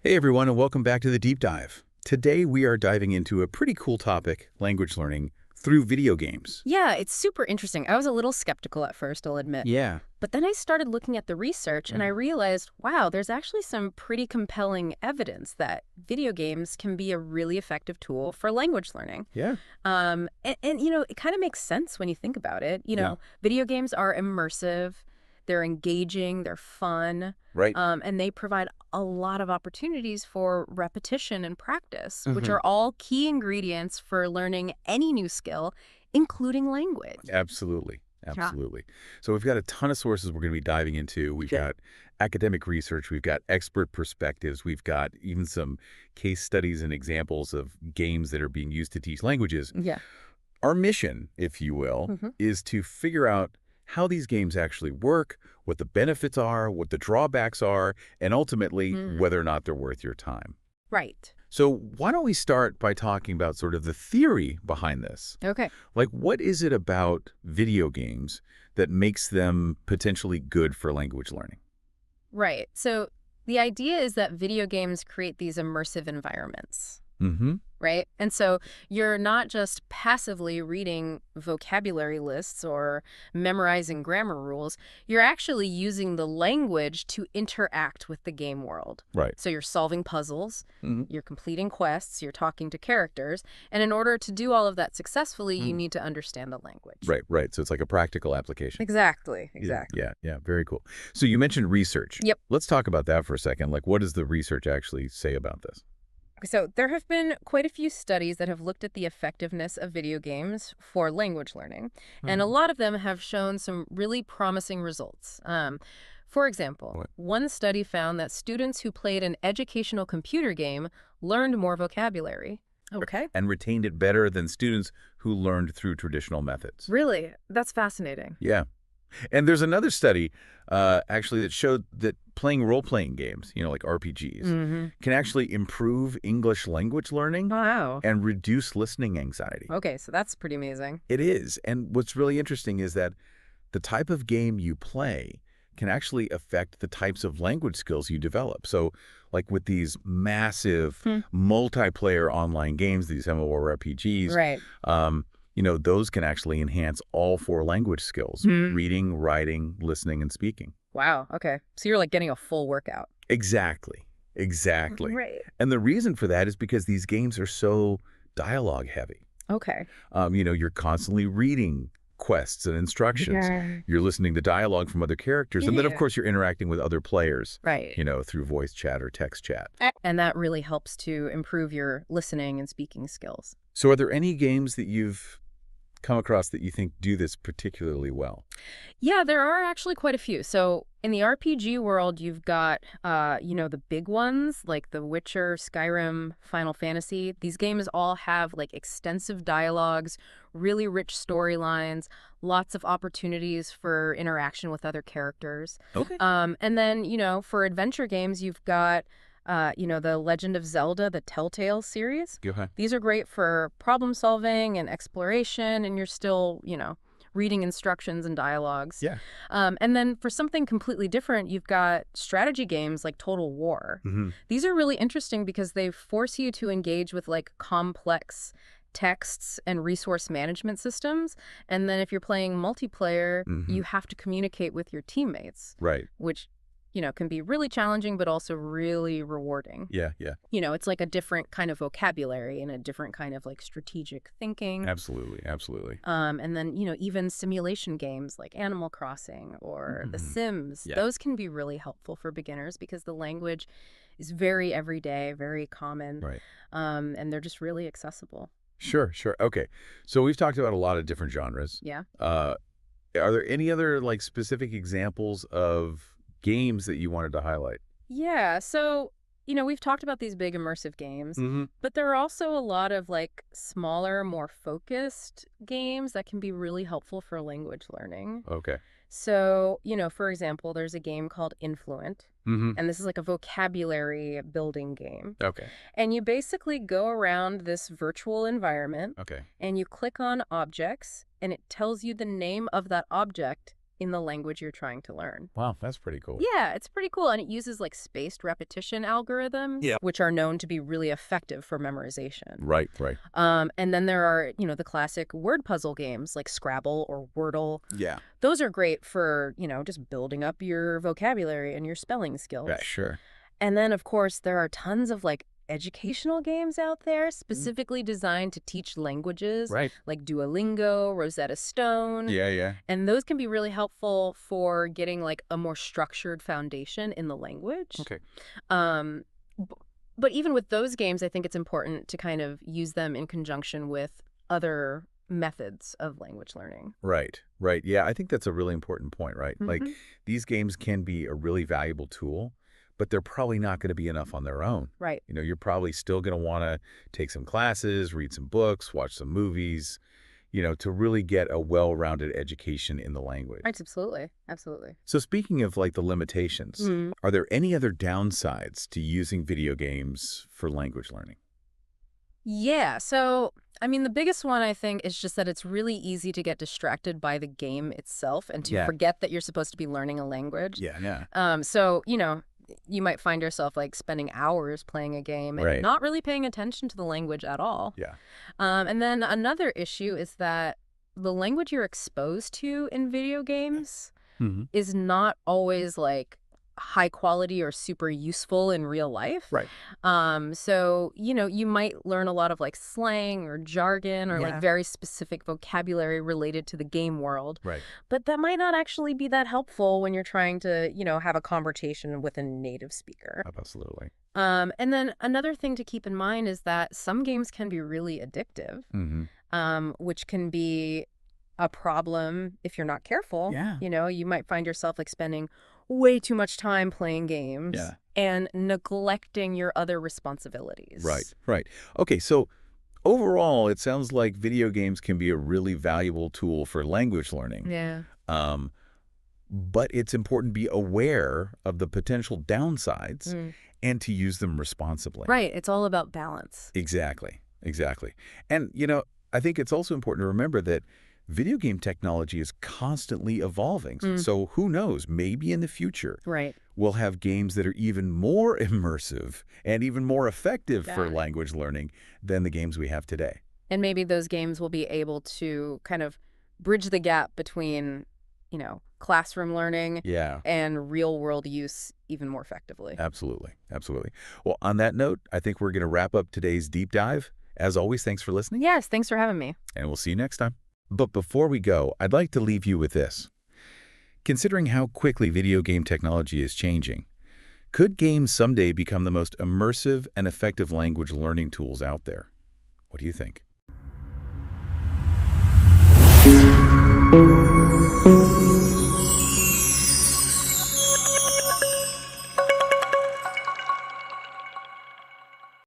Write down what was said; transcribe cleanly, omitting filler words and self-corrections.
Hey everyone, and welcome back to the Deep Dive. Today we are diving into a pretty cool topic, language learning, through video games. Yeah, it's super interesting. I was a little skeptical at first, I'll admit. Yeah. But then I started looking at the research and I realized, wow, there's actually some pretty compelling evidence that video games can be a really effective tool for language learning. Yeah. It kind of makes sense when you think about it. Yeah. Video games are immersive, they're engaging, they're fun, Right. and they provide a lot of opportunities for repetition and practice, which Hmm. are all key ingredients for learning any new skill, including language. Absolutely. Yeah. Absolutely. So we've got a ton of sources we're going to be diving into. We've Sure. got academic research, we've got expert perspectives, we've got even some case studies and examples of games that are being used to teach languages. Yeah. Our mission, if you will, Hmm. is to figure out how these games actually work, what the benefits are, what the drawbacks are, and ultimately whether or not they're worth your time. Right. So why don't we start by talking about sort of the theory behind this? Okay. Like, what is it about video games that makes them potentially good for language learning? Right. So the idea is that video games create these immersive environments, Mm-hmm. right? And so you're not just passively reading vocabulary lists or memorizing grammar rules. You're actually using the language to interact with the game world. Right. So you're solving puzzles, Hmm. you're completing quests, you're talking to characters. And in order to do all of that successfully, you need to understand the language. Right, right. So it's like a practical application. Exactly. Yeah, Exactly. yeah. Very cool. So you mentioned research. Yep. Let's talk about that for a second. Like, what does the research actually say about this? So there have been quite a few studies that have looked at the effectiveness of video games for language learning, and a lot of them have shown some really promising results. For example, What? one study found that students who played an educational computer game learned more vocabulary. Okay. And retained it better than students who learned through traditional methods. Really? That's fascinating. Yeah. And there's another study, actually, that showed that playing role-playing games, like RPGs, Mm-hmm. can actually improve English language learning Wow. and reduce listening anxiety. Okay, so that's pretty amazing. It is. And what's really interesting is that the type of game you play can actually affect the types of language skills you develop. So, like with these massive multiplayer online games, these MMORPGs, Right. those can actually enhance all four language skills, reading, writing, listening, and speaking. Wow. Okay. So you're like getting a full workout. Exactly. Exactly. Right. And the reason for that is because these games are so dialogue heavy. Okay. You're constantly reading quests and instructions. Yeah. You're listening to dialogue from other characters. And then, of Yeah. course, you're interacting with other players, Right. through voice chat or text chat. And that really helps to improve your listening and speaking skills. So are there any games that you've come across that you think do this particularly well? Yeah, there are actually quite a few. So in the RPG world, you've got, the big ones like The Witcher, Skyrim, Final Fantasy. These games all have like extensive dialogues, really rich storylines, lots of opportunities for interaction with other characters. Okay. And then, for adventure games, you've got The Legend of Zelda, the Telltale series. Okay. These are great for problem solving and exploration, and you're still, reading instructions and dialogues. Yeah. And then for something completely different, you've got strategy games like Total War. Hmm. These are really interesting because they force you to engage with like complex texts and resource management systems. And then if you're playing multiplayer, you have to communicate with your teammates, Right. which can be really challenging, but also really rewarding. Yeah, yeah. It's like a different kind of vocabulary and a different kind of like strategic thinking. Absolutely. Absolutely. And then, even simulation games like Animal Crossing or The Sims, Yeah. those can be really helpful for beginners because the language is very everyday, very common, Right. and they're just really accessible. Sure, sure. Okay. So we've talked about a lot of different genres. Yeah. Are there any other like specific examples of games that you wanted to highlight? Yeah. So, we've talked about these big immersive games, Mm-hmm. but there are also a lot of like smaller, more focused games that can be really helpful for language learning. Okay. So, for example, there's a game called Influent, Mm-hmm. and this is like a vocabulary building game. Okay. And you basically go around this virtual environment Okay. and you click on objects, and it tells you the name of that object in the language you're trying to learn. Wow, that's pretty cool. Yeah, it's pretty cool. And it uses like spaced repetition algorithms, Yeah. which are known to be really effective for memorization. Right, right. And then there are, the classic word puzzle games like Scrabble or Wordle. Yeah. Those are great for, just building up your vocabulary and your spelling skills. Yeah, sure. And then, of course, there are tons of like educational games out there specifically designed to teach languages, Right. like Duolingo, Rosetta Stone. Yeah, yeah. And those can be really helpful for getting like a more structured foundation in the language. Okay. But even with those games, I think it's important to kind of use them in conjunction with other methods of language learning. Right, right. Yeah, I think that's a really important point, right? Like, Mhm. these games can be a really valuable tool, but they're probably not going to be enough on their own. Right. You're probably still going to want to take some classes, read some books, watch some movies, to really get a well-rounded education in the language. Right, absolutely. Absolutely. So speaking of like the limitations, Mhm. are there any other downsides to using video games for language learning? Yeah. So, I mean, the biggest one, I think, is just that it's really easy to get distracted by the game itself and to Yeah. forget that you're supposed to be learning a language. Yeah, yeah. So, you might find yourself like spending hours playing a game and Right. not really paying attention to the language at all. Yeah. And then another issue is that the language you're exposed to in video games Mm-hmm. is not always like high quality or super useful in real life. Right. So, you might learn a lot of like slang or jargon or Yeah. like very specific vocabulary related to the game world. Right. But that might not actually be that helpful when you're trying to, have a conversation with a native speaker. Absolutely. And then another thing to keep in mind is that some games can be really addictive, Mm-hmm. which can be a problem if you're not careful. Yeah. You might find yourself like spending way too much time playing games Yeah. and neglecting your other responsibilities. Right, right. Okay, so overall, it sounds like video games can be a really valuable tool for language learning. Yeah. But it's important to be aware of the potential downsides and to use them responsibly. Right. It's all about balance. Exactly, exactly. And, I think it's also important to remember that video game technology is constantly evolving. So who knows, maybe in the future, Right. we'll have games that are even more immersive and even more effective for Yeah. language learning than the games we have today. And maybe those games will be able to kind of bridge the gap between, classroom learning Yeah, and real world use even more effectively. absolutely. Absolutely. Well, on that note, I think we're going to wrap up today's deep dive. As always, thanks for listening, Yes. Thanks for having me. and we'll see you next time. But before we go, I'd like to leave you with this. Considering how quickly video game technology is changing, could games someday become the most immersive and effective language learning tools out there? What do you think?